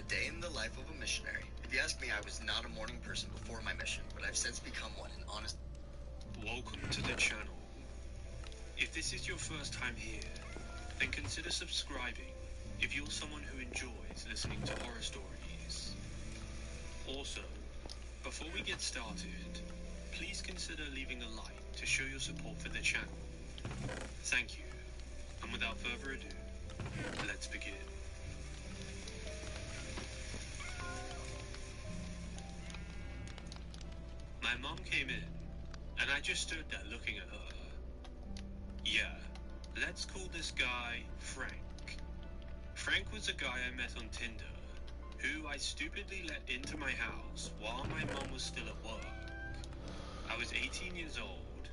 day in the life of a missionary. If you ask me, I was not a morning person before my mission, but I've since become one, and honest. Welcome to the channel. If this is your first time here, then consider subscribing if you're someone who enjoys listening to horror stories. Also, before we get started, please consider leaving a like to show your support for the channel. Thank you. And without further ado, let's begin. My mom came in, and I just stood there looking at her. Yeah, let's call this guy Frank. Frank was a guy I met on Tinder, who I stupidly let into my house while my mom was still at work. I was 18 years old,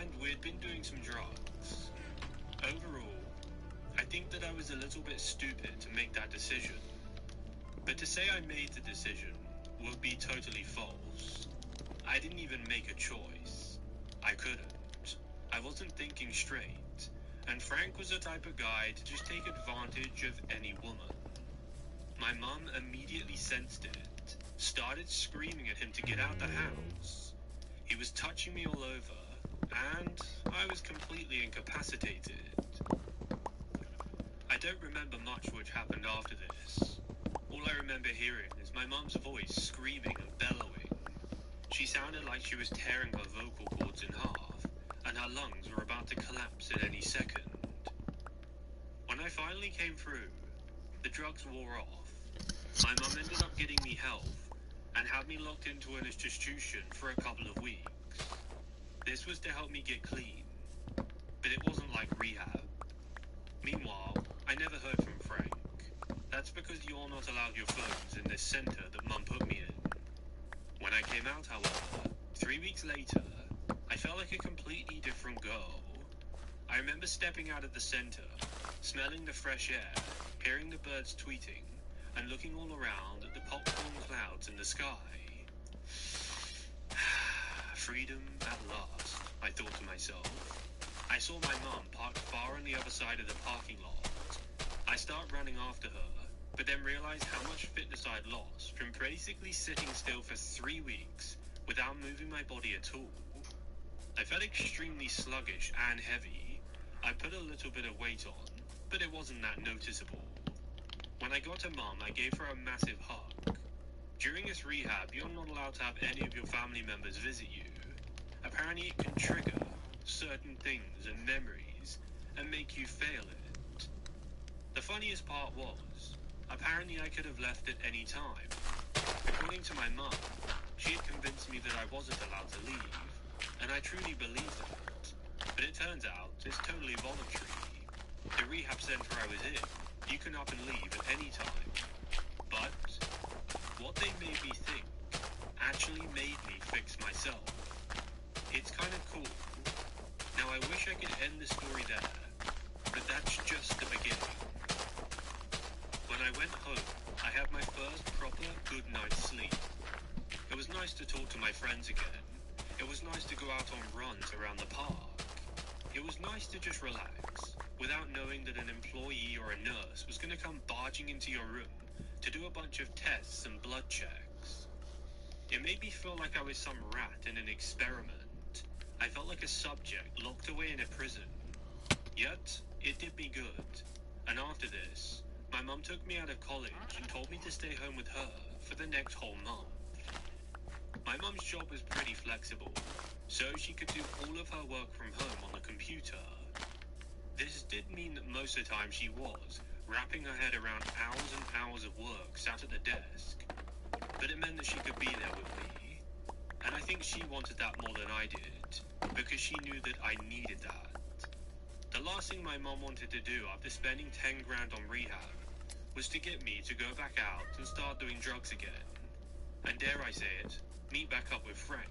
and we'd been doing some drugs. Overall, I think that I was a little bit stupid to make that decision. But to say I made the decision would be totally false. I didn't even make a choice. I couldn't. I wasn't thinking straight, and Frank was the type of guy to just take advantage of any woman. My mum immediately sensed it, started screaming at him to get out the house. He was touching me all over, and I was completely incapacitated. I don't remember much which happened after this. All I remember hearing is my mum's voice screaming and bellowing. She sounded like she was tearing her vocal cords in half, and her lungs were about to collapse at any second. When I finally came through, the drugs wore off. My mum ended up getting me help, and had me locked into an institution for a couple of weeks. This was to help me get clean, but it wasn't like rehab. Meanwhile, I never heard from Frank. That's because you're not allowed your phones in this center that Mum put me in. When I came out, however, 3 weeks later, I felt like a completely different girl. I remember stepping out of the center, smelling the fresh air, hearing the birds tweeting, and looking all around at the popcorn clouds in the sky. Freedom at last, I thought to myself. I saw my mum parked far on the other side of the parking lot. I start running after her, but then realized how much fitness I'd lost from basically sitting still for 3 weeks without moving my body at all. I felt extremely sluggish and heavy. I put a little bit of weight on, but it wasn't that noticeable. When I got to Mum, I gave her a massive hug. During this rehab, you're not allowed to have any of your family members visit you. Apparently it can trigger certain things and memories and make you fail it. The funniest part was, apparently I could have left at any time. According to my mum, she had convinced me that I wasn't allowed to leave, and I truly believed it. But it turns out it's totally voluntary. The rehab center I was in, you can up and leave at any time. But what they made me think actually made me fix myself. It's kind of cool. Now I wish I could end the story there, but that's just the beginning. When I went home, I had my first proper good night's sleep. It was nice to talk to my friends again. It was nice to go out on runs around the park. It was nice to just relax, without knowing that an employee or a nurse was going to come barging into your room to do a bunch of tests and blood checks. It made me feel like I was some rat in an experiment. I felt like a subject locked away in a prison. Yet, it did me good. And after this, my mum took me out of college and told me to stay home with her for the next whole month. My mum's job was pretty flexible, so she could do all of her work from home on the computer. This did mean that most of the time she was wrapping her head around hours and hours of work sat at the desk. But it meant that she could be there with me. And I think she wanted that more than I did, because she knew that I needed that. The last thing my mum wanted to do after spending 10 grand on rehab was to get me to go back out and start doing drugs again. And dare I say it, meet back up with Frank.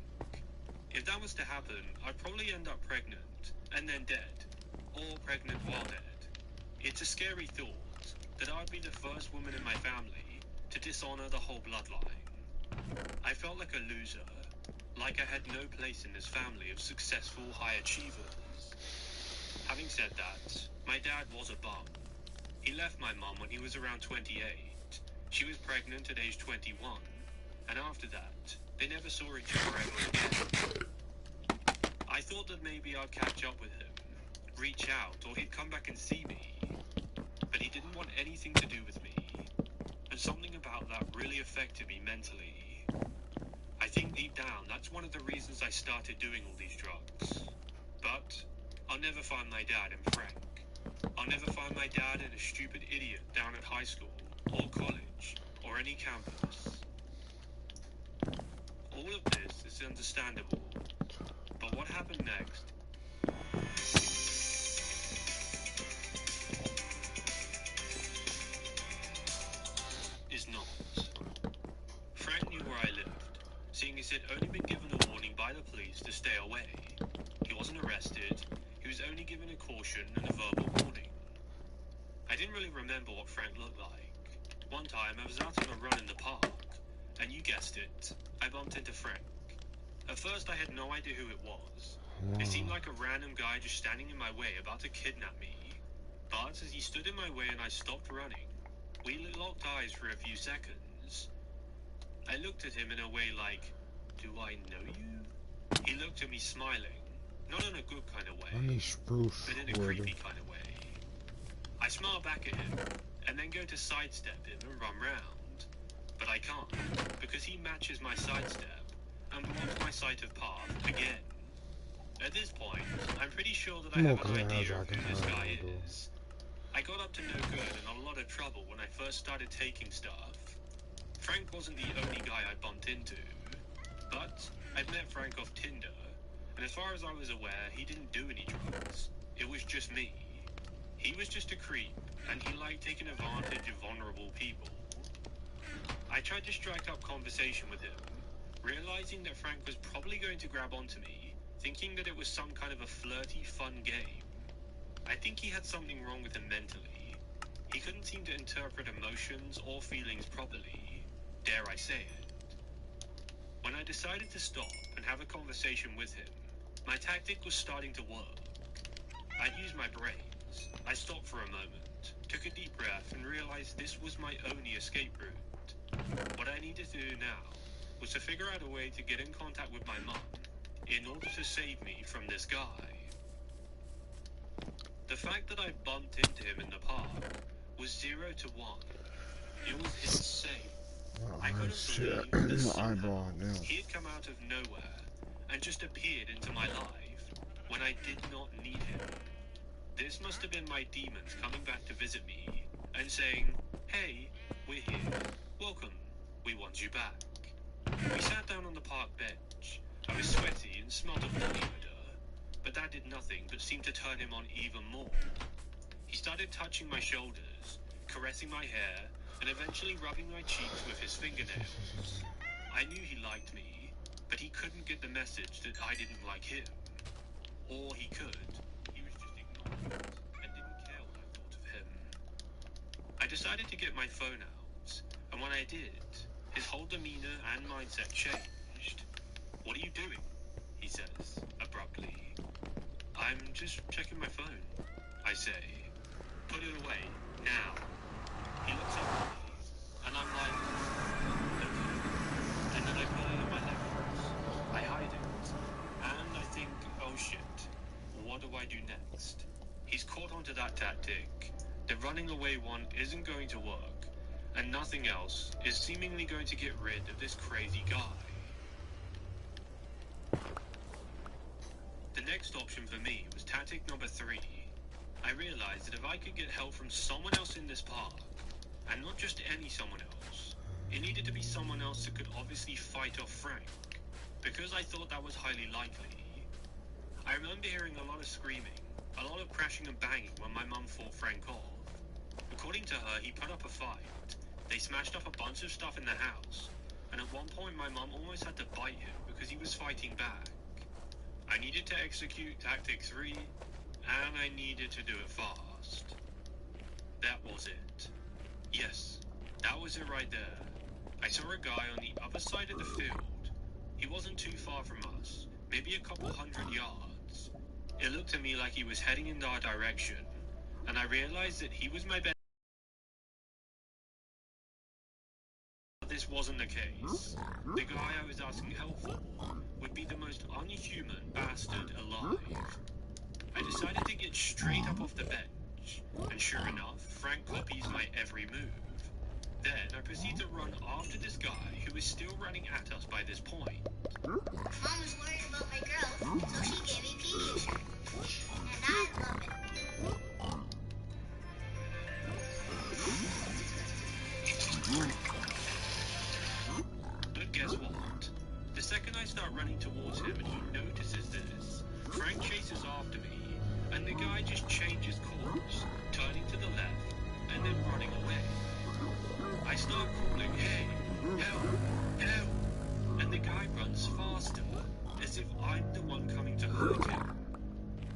If that was to happen, I'd probably end up pregnant, and then dead. Or pregnant while dead. It's a scary thought that I'd be the first woman in my family to dishonor the whole bloodline. I felt like a loser, like I had no place in this family of successful high achievers. Having said that, my dad was a bum. He left my mum when he was around 28. She was pregnant at age 21, and after that, they never saw each other ever again. I thought that maybe I'd catch up with him, reach out, or he'd come back and see me. But he didn't want anything to do with me, and something about that really affected me mentally. I think deep down, that's one of the reasons I started doing all these drugs. But I'll never find my dad in Frank. I'll never find my dad in a stupid idiot down at high school, or college, or any campus. All of this is understandable, but what happened next is not. Frank knew where I lived, seeing as he'd only been given a warning by the police to stay away. He wasn't arrested, he was only given a caution and a verbal warning. I didn't really remember what Frank looked like. One time I was out on a run in the park, and you guessed it, I bumped into Frank. At first I had no idea who it was. It seemed like a random guy just standing in my way about to kidnap me. But as he stood in my way and I stopped running, we locked eyes for a few seconds. I looked at him in a way like, do I know you? He looked at me smiling, not in a good kind of way, but in a creepy kind of way. I smile back at him, and then go to sidestep him and run round. But I can't, because he matches my sidestep, and blocks my sight of path again. At this point, I'm pretty sure that I have an idea of who this guy is. I got up to no good and a lot of trouble when I first started taking stuff. Frank wasn't the only guy I bumped into, but I'd met Frank off Tinder, and as far as I was aware, he didn't do any drugs. It was just me. He was just a creep, and he liked taking advantage of vulnerable people. I tried to strike up conversation with him, realizing that Frank was probably going to grab onto me, thinking that it was some kind of a flirty, fun game. I think he had something wrong with him mentally. He couldn't seem to interpret emotions or feelings properly, dare I say it. When I decided to stop and have a conversation with him, my tactic was starting to work. I'd used my brains. I stopped for a moment, took a deep breath, and realized this was my only escape route. What I needed to do now was to figure out a way to get in contact with my mum in order to save me from this guy. The fact that I bumped into him in the park was 0 to 1. It was insane. I couldn't believe that somehow he had come out of nowhere and just appeared into my life when I did not need him. This must have been my demons coming back to visit me and saying, hey, we're here, welcome, we want you back. We sat down on the park bench. I was sweaty and smelled of body odor, but that did nothing but seem to turn him on even more. He started touching my shoulders, caressing my hair, and eventually rubbing my cheeks with his fingernails. I knew he liked me, but he couldn't get the message that I didn't like him. Or he could. He was just ignoring it and didn't care what I thought of him. I decided to get my phone out, and when I did, his whole demeanor and mindset changed. What are you doing? He says, abruptly. I'm just checking my phone, I say. Put it away, now. He looks up at me, and I'm like, okay. And then I put it in my leggings. I hide it. And I think, oh shit, what do I do next? He's caught onto that tactic. The running away one isn't going to work, and nothing else is seemingly going to get rid of this crazy guy. The next option for me was tactic number 3. I realized that if I could get help from someone else in this park, and not just any someone else, it needed to be someone else that could obviously fight off Frank, because I thought that was highly likely. I remember hearing a lot of screaming, a lot of crashing and banging when my mum fought Frank off. According to her, he put up a fight. They smashed up a bunch of stuff in the house, and at one point my mum almost had to bite him because he was fighting back. I needed to execute tactic 3, and I needed to do it fast. That was it. Yes, that was it right there. I saw a guy on the other side of the field. He wasn't too far from us, maybe a couple 100 yards. It looked to me like he was heading in our direction, and I realized that he was my best this wasn't the case. The guy I was asking help for would be the most unhuman bastard alive. I decided to get straight up off the bench, and sure enough, Frank copies my every move. Then I proceed to run after this guy who is still running at us by this point. Mom was worried about my growth, so she gave me Pediasure. And I love it. But guess what? The second I start running towards him and he notices this, Frank chases after me, and the guy just changes course, turning to the left, and then running away. I start calling, "Hey, help, help!" And the guy runs faster, as if I'm the one coming to hurt him.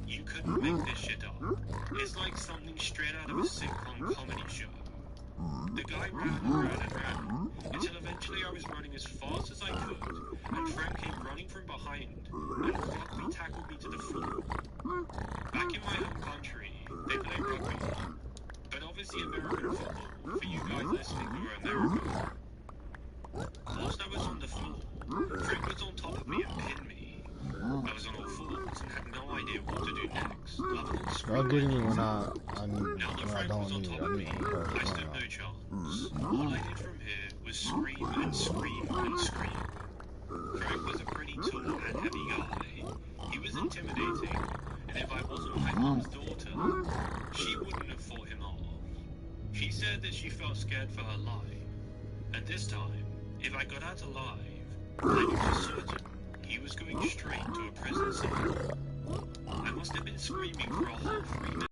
You couldn't make this shit up. It's like something straight out of a sitcom comedy show. The guy ran and ran and ran, until eventually I was running as fast as I could, and Frank came running from behind, and quickly tackled me to the floor. Back in my home country, they play rugby, but obviously American football, for you guys listening who are American. Whilst I was on the floor, Frank was on top of me and pinned me. I was on all fours and had no idea what to do next, other than Y'all getting me when Now that Frank was on top of me, I stood no chance. All I did from here was scream and scream and scream. Frank was a pretty tall and heavy guy. He was intimidating, and if I wasn't my mom's daughter, she wouldn't have fought him off. She said that she felt scared for her life, and this time, if I got out alive, I knew for certain he was going straight to a prison cell. I must have been screaming for a whole 3 minutes.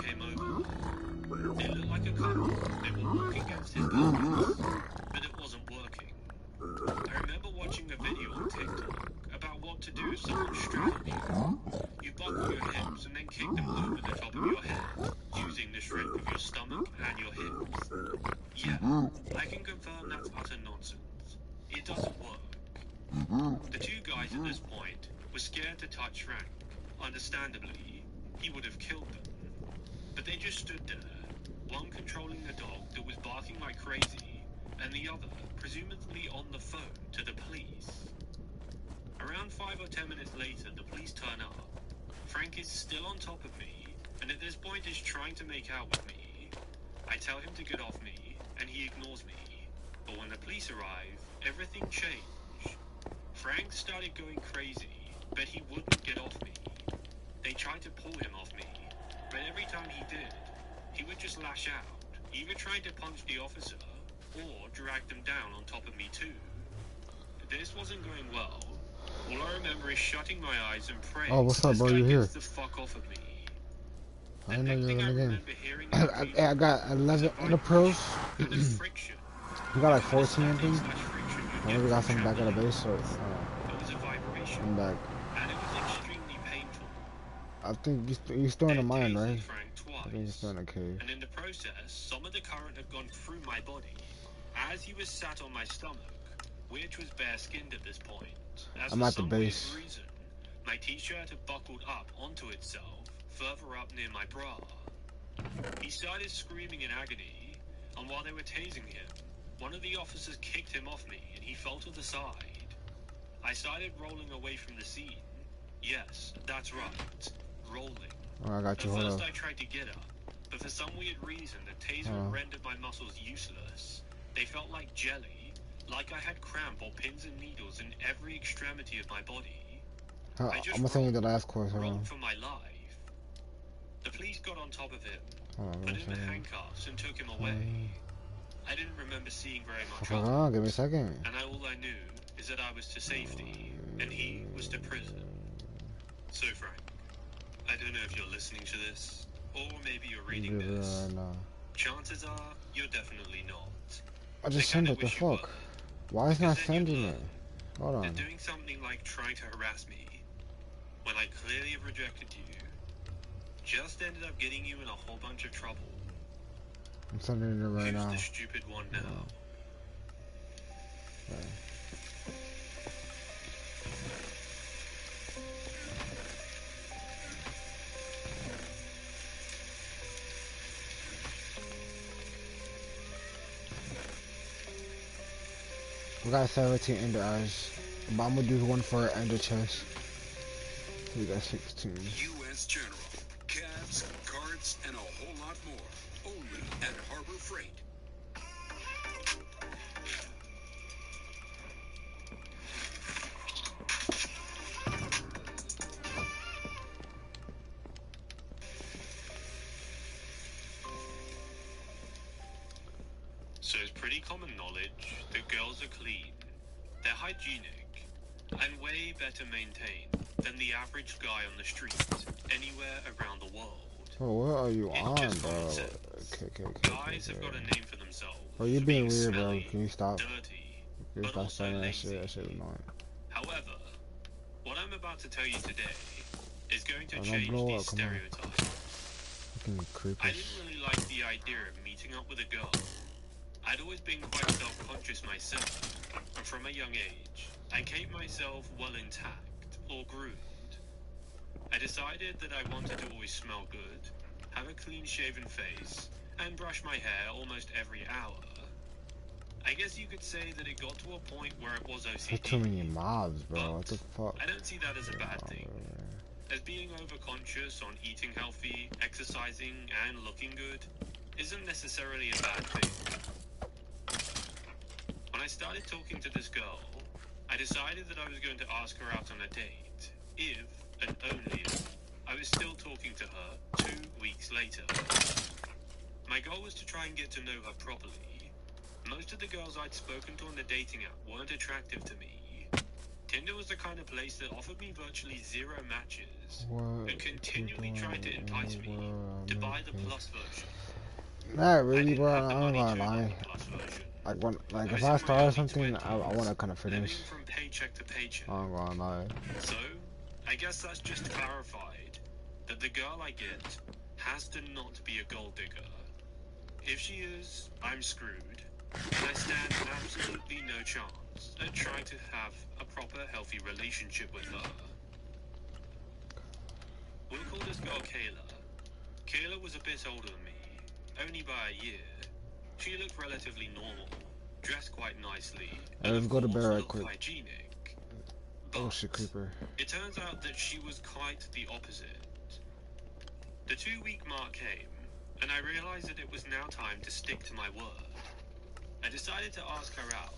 Came over. They looked like a couple. They were walking against his guards, but it wasn't working. I remember watching a video on TikTok about what to do if someone straddled you. You buckle your hips and then kick them over the top of your head, using the strength of your stomach and your hips. Yeah, I can confirm that's utter nonsense. It doesn't work. The two guys at this point were scared to touch Frank. Understandably, he would have killed them. But they just stood there, one controlling the dog that was barking like crazy, and the other presumably on the phone to the police. Around 5 or 10 minutes later, the police turn up. Frank is still on top of me, and at this point is trying to make out with me. I tell him to get off me, and he ignores me. But when the police arrive, everything changed. Frank started going crazy, but he wouldn't get off me. They tried to pull him off me, but every time he did, he would just lash out, either trying to punch the officer, or drag them down on top of me too. This wasn't going well. All I remember is shutting my eyes and praying. Oh, what's up, bro? You here? The fuck off of me. I didn't know you were in the game. I got 11 other pros. We got like 14, I think. Maybe we got some back at the base, so I'm back. And it was extremely painful. I think you're still in the mine, right? I think you're still in the cave. And in the process, some of the current had gone through my body, as he was sat on my stomach, which was bare-skinned at this point. As I'm for at the some base. weird reason, my t-shirt had buckled up onto itself, further up near my bra. He started screaming in agony, and while they were tasing him, one of the officers kicked him off me, and he fell to the side. I started rolling away from the scene. Yes, that's right, rolling. Oh, I got you. At Hold first up. I tried to get up, but for some weird reason, the taser rendered my muscles useless. They felt like jelly, like I had cramp or pins and needles in every extremity of my body. I'm gonna send you the last course. Hold on. Rolled for my life. The police got on top of him, put him in handcuffs, and took him away. I didn't remember seeing very much of him. Give me a second. And all I knew is that I was to safety, and he was to prison. So, Frank, I don't know if you're listening to this, or maybe you're reading this. Chances are, you're definitely not. I just sent it, the fuck? Why is not sending it? Hold on. They're doing something like trying to harass me, when I clearly have rejected you. Just ended up getting you in a whole bunch of trouble. I'm sending it right now. Who's the stupid one now? Okay. We got 17 ender eyes. But I'm gonna do one for ender chest. We got 16. U.S. General. Cabs, cards, and a whole lot more. Only at Harbor Freight. So it's pretty common knowledge that girls are clean, they're hygienic, and way better maintained than the average guy on the street anywhere around the world. Oh, what are you It's on, just bro? common sense. Guys have got a name for themselves. Bro, you for being weird, smelly, bro. Can you stop? Dirty, Can you but stop also saying that lazy. shit? That shit is annoying. However, what I'm about to tell you today is going to Oh, don't change blow these up, come on. stereotypes. Fucking I creepers. didn't really like the idea of meeting up with a girl. I'd always been quite self-conscious myself, and from a young age, I kept myself well intact or groomed. I decided that I wanted to always smell good, have a clean-shaven face, and brush my hair almost every hour. I guess you could say that it got to a point where it was There's OCD. too many mobs, bro. But What the fuck? I don't see that as a bad thing. As being overconscious on eating healthy, exercising, and looking good isn't necessarily a bad thing. When I started talking to this girl, I decided that I was going to ask her out on a date, if, and only if, I was still talking to her 2 weeks later. My goal was to try and get to know her properly. Most of the girls I'd spoken to on the dating app weren't attractive to me. Tinder was the kind of place that offered me virtually 0 matches, and continually tried to entice me to buy the plus version. Not really, bro. I I'm didn't not have the money gonna lie. to afford the plus version. Like I if was I in my start early something, I 20s, want to kind of living finish. from paycheck to paycheck. I'm gonna lie. So, I guess that's just clarified that the girl I get has to not be a gold digger. If she is, I'm screwed, and I stand absolutely no chance at trying to have a proper, healthy relationship with her. We'll call this girl Kayla. Kayla was a bit older than me, only by a year. She looked relatively normal, dressed quite nicely, Hey, let's go to bed right quick. hygienic. Oh But shit, creeper. it turns out that she was quite the opposite. The 2-week mark came, and I realized that it was now time to stick to my word. I decided to ask her out.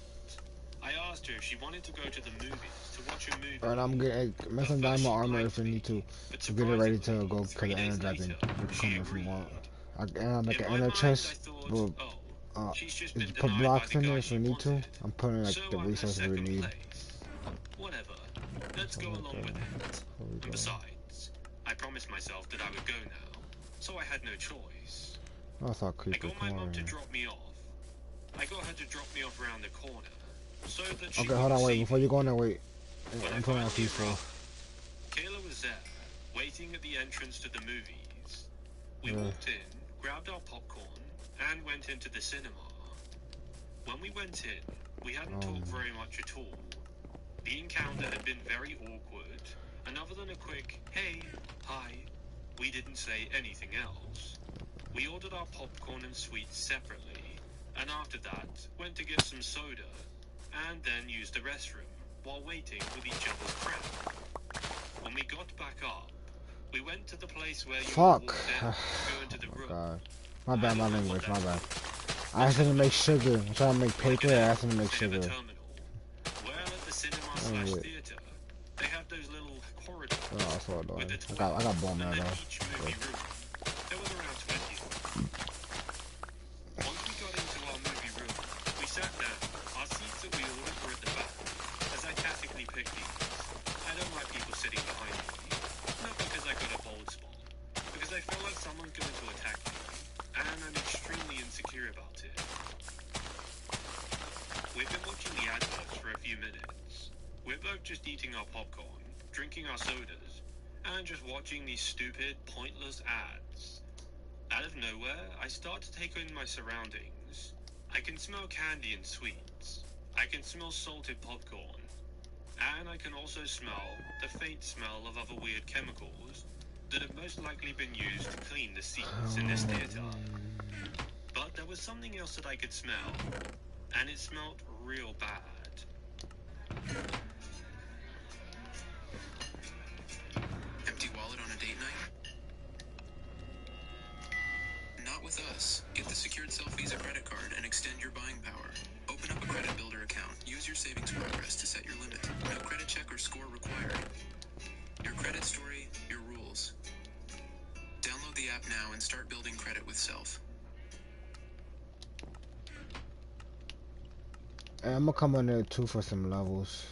I asked her if she wanted to go to the movies to watch a movie. Alright, I'm getting messing down my armor if you need to. But To get it ready to surprisingly, go 3 kill the days ender dragon. later, You can she come if you agreed. want. I make In an my ender mind, chest. I thought, Well, she's just been put denied blocks by the in guy there if she we need to. wanted. I'm putting like So the I'm her resources we second need. place. Whatever. Let's go along with it. And besides, I promised myself that I would go now, so I had no choice. I thought I creeper. got my Come mum on. to drop me off. I got her to drop me off around the corner, so that she Okay, hold on, wouldn't wait. see Before me. you go in there, wait. When I'm I putting on finally P4. arrived, Kayla was there, waiting at the entrance to the movies. We Yeah. walked in, grabbed our popcorn, and went into the cinema. When we went in, we hadn't talked very much at all. The encounter had been very awkward, and other than a quick, hey, hi, we didn't say anything else. We ordered our popcorn and sweets separately, and after that, went to get some soda, and then used the restroom, while waiting with each other's crap. When we got back up, we went to the place where you Fuck. walked down to go into the Oh room. god. My bad, I my don't know language, what my that bad. I asked him to make sugar. I'm trying to make paper, I asked him to make They have a sugar. terminal. Well, at the cinema Wait. / theater, they have those little corridors Oh, that's what I'm with doing. the I got bone and now, then though. each movie room. There was around 20 of them. Once we got into our movie room, we sat down. Our seats that we ordered were at the back, as I tactically picked these. I don't like people sitting behind me. Not because I got a bold spot, because I feel like someone's going to attack me, and I'm extremely insecure about it. We've been watching the adverts for a few minutes. We're both just eating our popcorn, drinking our sodas, and just watching these stupid, pointless ads. Out of nowhere, I start to take in my surroundings. I can smell candy and sweets. I can smell salted popcorn. And I can also smell the faint smell of other weird chemicals that have most likely been used to clean the seats in this theater. But there was something else that I could smell, and it smelled real bad. Empty wallet on a date night? Not with us. Get the secured self-Visa credit card and extend your buying power. Open up a credit builder account. Use your savings progress to set your limit. No credit check or score required. Your credit story, your rules. Download the app now and start building credit with Self. Hey, I'm gonna come on there too for some levels.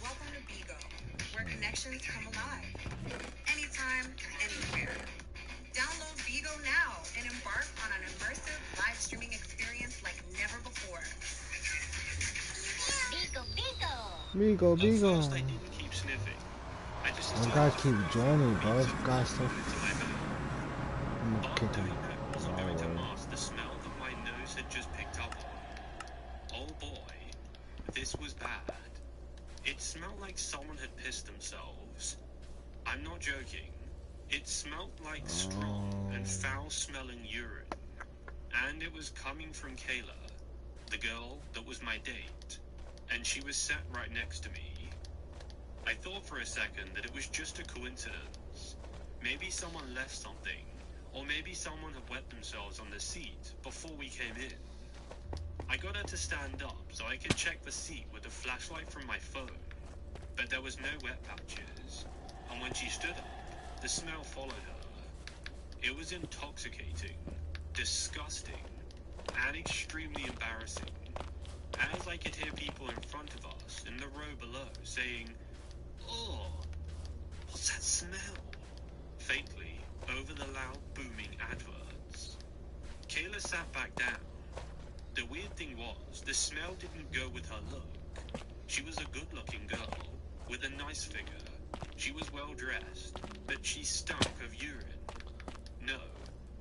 Welcome to Bigo, where connections come alive. Anytime, anywhere. Download Bigo now and embark on an immersive live streaming experience like never before. Bigo, Bigo. Bigo, At first, Bigo. I didn't keep sniffing. I just You decided gotta to keep throw joining, it bro. into This guy's so. my mouth. I'm gonna But kick him. doing that wasn't going to Oh, mask the smell that my nose had just picked up on. Oh boy, this was bad. It smelled like someone had pissed themselves. I'm not joking. It smelled like strong and foul-smelling urine. And it was coming from Kayla, the girl that was my date. And she was sat right next to me. I thought for a second that it was just a coincidence. Maybe someone left something, or maybe someone had wet themselves on the seat before we came in. I got her to stand up so I could check the seat with a flashlight from my phone, but there was no wet patches, and when she stood up, the smell followed her. It was intoxicating, disgusting, and extremely embarrassing, as I could hear people in front of us in the row below saying, "Oh, what's that smell?" faintly over the loud booming adverts. Kayla sat back down. The weird thing was, the smell didn't go with her look. She was a good-looking girl, with a nice figure. She was well-dressed, but she stunk of urine. No,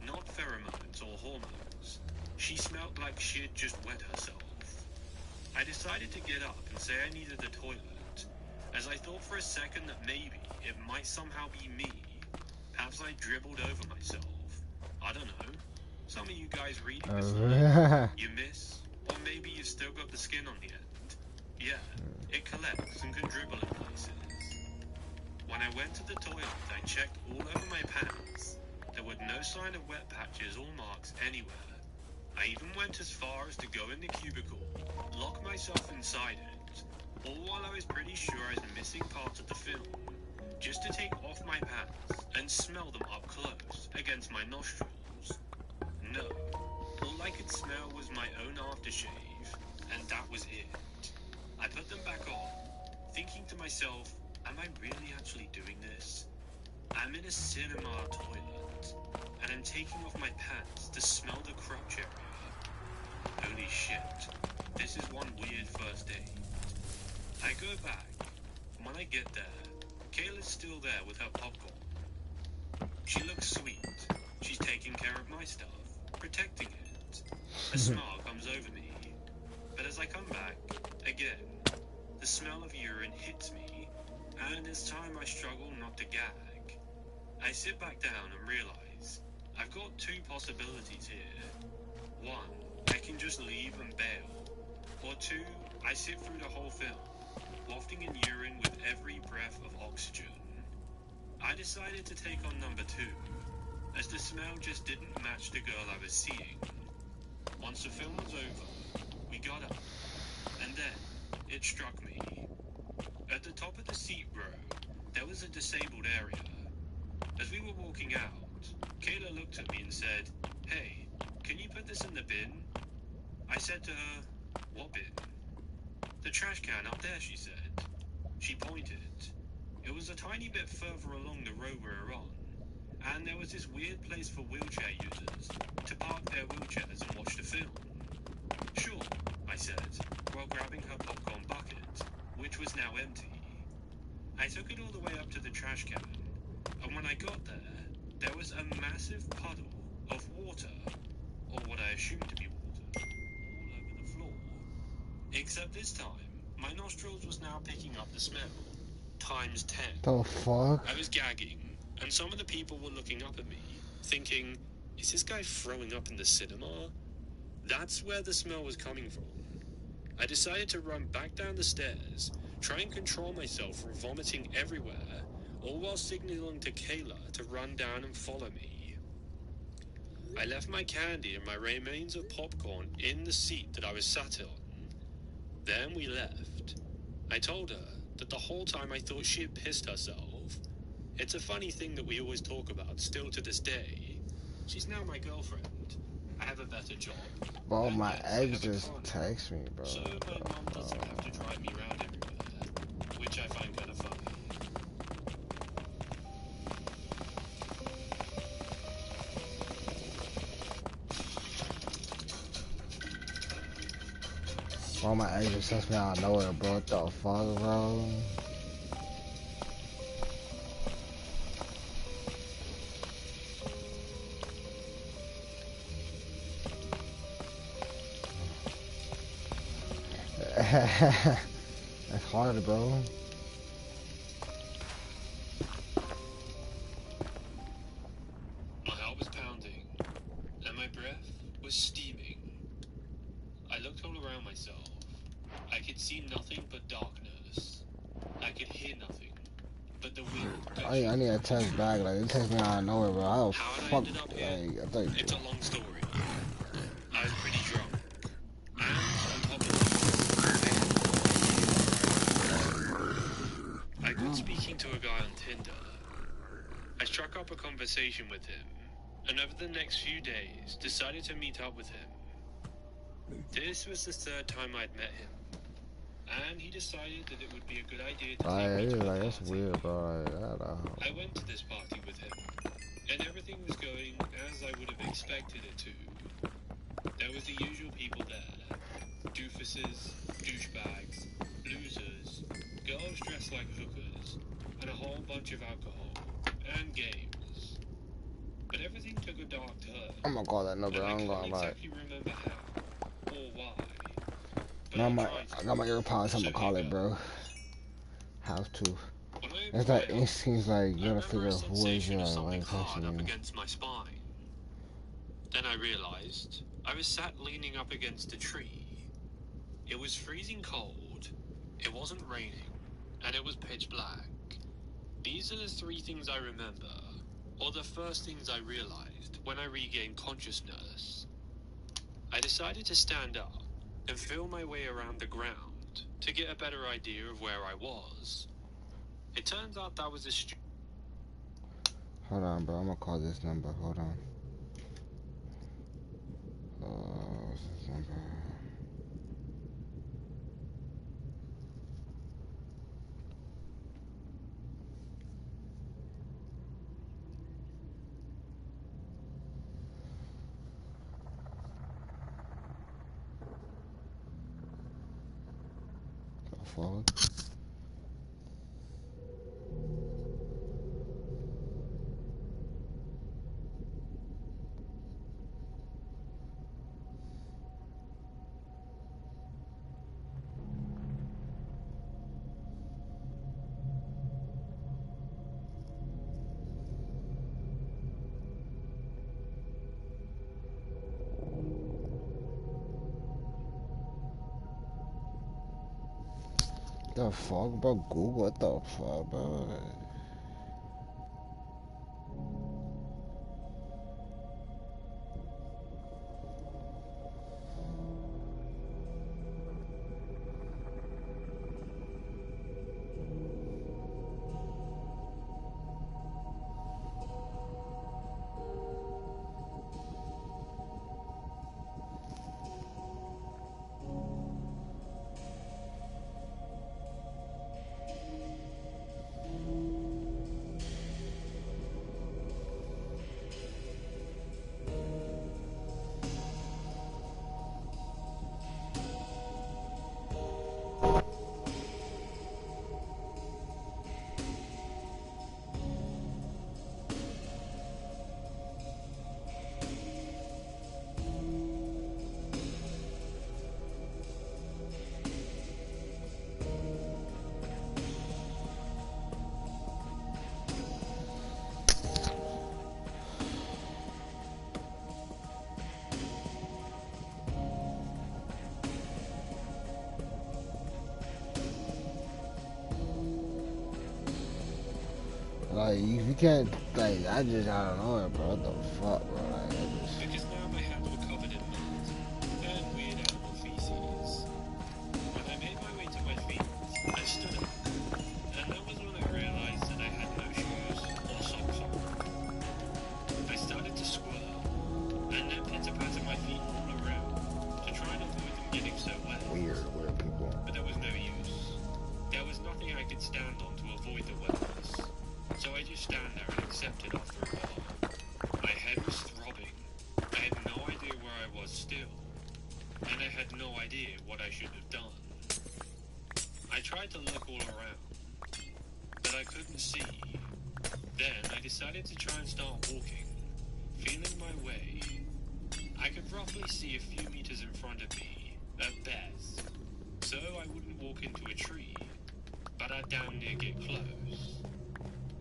not pheromones or hormones. She smelled like she had just wet herself. I decided to get up and say I needed the toilet, as I thought for a second that maybe it might somehow be me. Perhaps I dribbled over myself. I don't know. Some of you guys reading this live, you miss, or maybe you've still got the skin on the end. Yeah, it collects and can dribble in places. When I went to the toilet, I checked all over my pants. There were no sign of wet patches or marks anywhere. I even went as far as to go in the cubicle, lock myself inside it, all while I was pretty sure I was missing parts of the film, just to take off my pants and smell them up close against my nostrils. No, all I could smell was my own aftershave, and that was it. I put them back on, thinking to myself, am I really actually doing this? I'm in a cinema toilet, and I'm taking off my pants to smell the crotch area. Holy shit, this is one weird first date. I go back, and when I get there, Kayla's still there with her popcorn. She looks sweet. She's taking care of my stuff, protecting it. A smile comes over me, but as I come back, again, the smell of urine hits me, and it's time I struggle not to gag. I sit back down and realize I've got two possibilities here. One, I can just leave and bail, or two, I sit through the whole film, wafting in urine with every breath of oxygen. I decided to take on number two, as the smell just didn't match the girl I was seeing. Once the film was over, we got up, and then it struck me. At the top of the seat row, there was a disabled area. As we were walking out, Kayla looked at me and said, "Hey, can you put this in the bin?" I said to her, "What bin?" "The trash can up there," she said. She pointed. It was a tiny bit further along the road we were on, and there was this weird place for wheelchair users to park their wheelchairs and watch the film. "Sure," I said, while grabbing her popcorn bucket, which was now empty. I took it all the way up to the trash can, and when I got there was a massive puddle of water, or what I assumed to be water, all over the floor. Except this time, my nostrils was now picking up the smell, times 10. The fuck? I was gagging, and some of the people were looking up at me, thinking, is this guy throwing up in the cinema? That's where the smell was coming from. I decided to run back down the stairs, try and control myself from vomiting everywhere, all while signaling to Kayla to run down and follow me. I left my candy and my remains of popcorn in the seat that I was sat on. Then we left. I told her that the whole time I thought she had pissed herself. It's a funny thing that we always talk about, still to this day. She's now my girlfriend. I have a better job. Bro, my Yes, ex just text me, bro. So my mom doesn't have to drive me around everywhere, which I find kind of funny. Bro, my ex just text me out of nowhere, bro. What the fuck, bro? That's hard, bro. My heart was pounding, and my breath was steaming. I looked all around myself. I could see nothing but darkness. I could hear nothing but the wind. I need a text back. Like, it text me out of nowhere, bro. Oh, How I fuck. ended up here, Like, I thought it's a long story. I was pretty drunk. And on top of it, I got speaking to a guy on Tinder. I struck up a conversation with him, and over the next few days, decided to meet up with him. This was the third time I'd met him, and he decided that it would be a good idea to take me to a like, that's party. weird, bro. Like, I don't know. I went to this party with him, and everything was going as I would have expected it to. There was the usual people there. Doofuses, douchebags, losers, girls dressed like hookers, and a whole bunch of alcohol, and games. But everything took a dark turn. I'm gonna call that number. And I I'm can't gonna lie. exactly remember how or why. But No, I I got my AirPods. I'm gonna call it, bro. Have to. It's like instincts, like you gotta figure out who is your like hard up texting you. against my spine. Then I realized I was sat leaning up against a tree. It was freezing cold, it wasn't raining, and it was pitch black. These are the three things I remember, or the first things I realized when I regained consciousness. I decided to stand up and feel my way around the ground to get a better idea of where I was. It turns out that was a Hold on, bro. I'm gonna call this number. Hold on. What's this number? Go fuck. The fuck, bro? Google, what the fuck, bro? Like, you can't, like, I don't know, bro. What the fuck, bro? Like, Because now my hands were covered in mud and weird animal feces. When I made my way to my feet, I stood up, and that was when I realized that I had no shoes or socks on. I started to squirm, and then pitter-patter my feet all around to try and avoid them getting so wet. weird people. But there was no use. There was nothing I could stand on to avoid the wetness. So I just stand there and accept it after a while. My head was throbbing. I had no idea where I was still. And I had no idea what I should have done. I tried to look all around, but I couldn't see. Then I decided to try and start walking, feeling my way. I could roughly see a few meters in front of me, at best, so I wouldn't walk into a tree, but I'd damn near get close.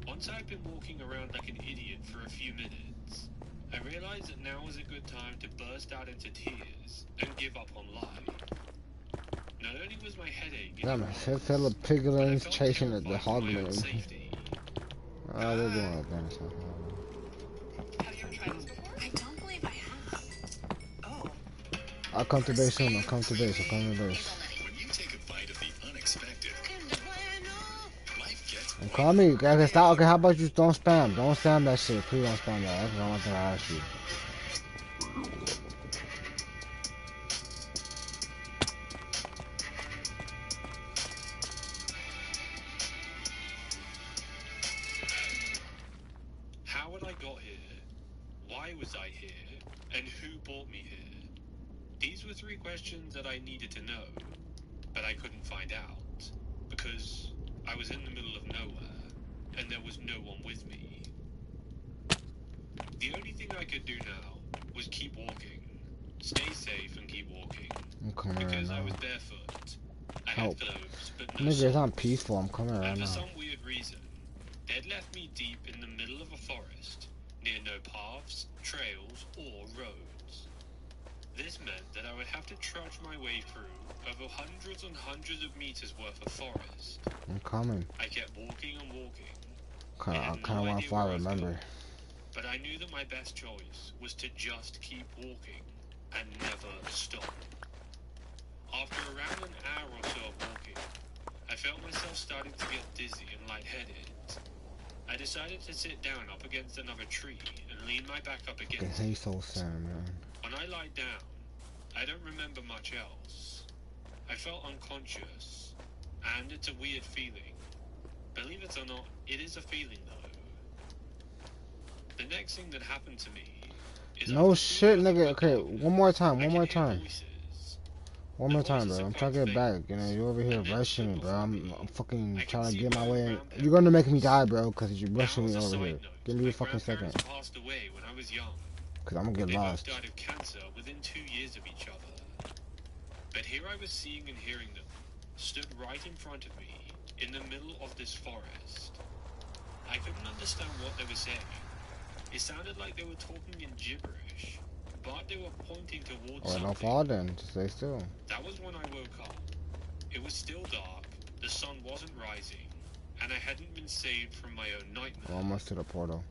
Once I'd been walking around like an idiot for a few minutes, I realized that now was a good time to burst out into tears and give up on life. Not only was my headache Damn, it's hell of piglins chasing the hogman. safety. Oh, they're doing like that. Have you ever tried this before? I don't believe I have. Oh. I'll come to base soon. I'll come to base. When you take a bite of the unexpected, life gets And call me. Okay, stop. Okay, how about you don't spam? Don't spam that shit. Please don't spam that. That's the only thing I ask you. How had I got here? Why was I here? And who brought me here? These were three questions that I needed to know, but I couldn't find out, because I was in the middle of nowhere, and there was no one with me. The only thing I could do now was keep walking, stay safe and keep walking, I'm coming right because I now. was barefoot. I Help. had clothes, but no Nigga, it's not socks. peaceful. I'm coming right And for now. some weird reason, they'd left me deep in the middle of a forest, near no paths, trails, or roads. This meant that I would have to trudge my way through over hundreds and hundreds of meters worth of forest. I'm coming. I kept walking and walking, I kind of want to fly, remember. but I knew that my best choice was to just keep walking and never stop. After around an hour or so of walking, I felt myself starting to get dizzy and lightheaded. I decided to sit down up against another tree and lean my back up against it. He's so sad, man. When I lied down, I don't remember much else. I felt unconscious, and it's a weird feeling. Believe it or not, it is a feeling though. The next thing that happened to me is No after shit, 2 hours nigga. of Okay, walking, one more time. I One could more hear time. voices. One more time, bro. I'm trying to get back. You know, you over here rushing me, bro. I'm fucking trying to get my way in. You're gonna make me die, bro, because you're rushing me over here. Give me a fucking second. Passed away when I was young. Because I'm gonna get They both lost. died of cancer within 2 years of each other. But here I was seeing and hearing them, stood right in front of me, in the middle of this forest. I couldn't understand what they were saying. It sounded like they were talking in gibberish, but they were pointing towards Or don't something. fall then. Just stay still. That was when I woke up. It was still dark, the sun wasn't rising, and I hadn't been saved from my own nightmare. We're almost to the portal.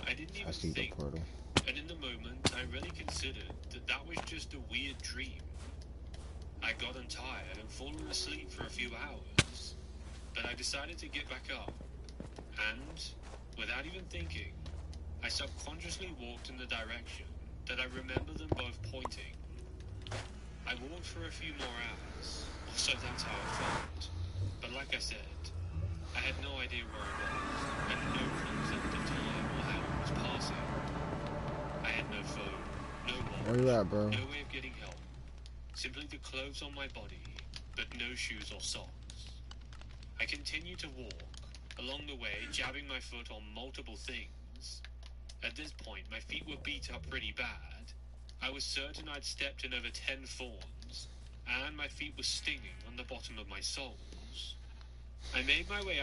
I didn't I even see the think, portal. and in the moment, I really considered that that was just a weird dream. I'd gotten tired and fallen asleep for a few hours, but I decided to get back up, and, without even thinking, I subconsciously walked in the direction that I remember them both pointing. I walked for a few more hours, or so that's how I felt, but like I said, I had no idea where I was, and no concept of time or how it was passing. I had no phone, no wallet, Where you at, bro? no way of getting help. Simply the clothes on my body, but no shoes or socks. I continued to walk, along the way jabbing my foot on multiple things. At this point, my feet were beat up pretty bad. I was certain I'd stepped in over 10 thorns, and my feet were stinging on the bottom of my soles. I made my way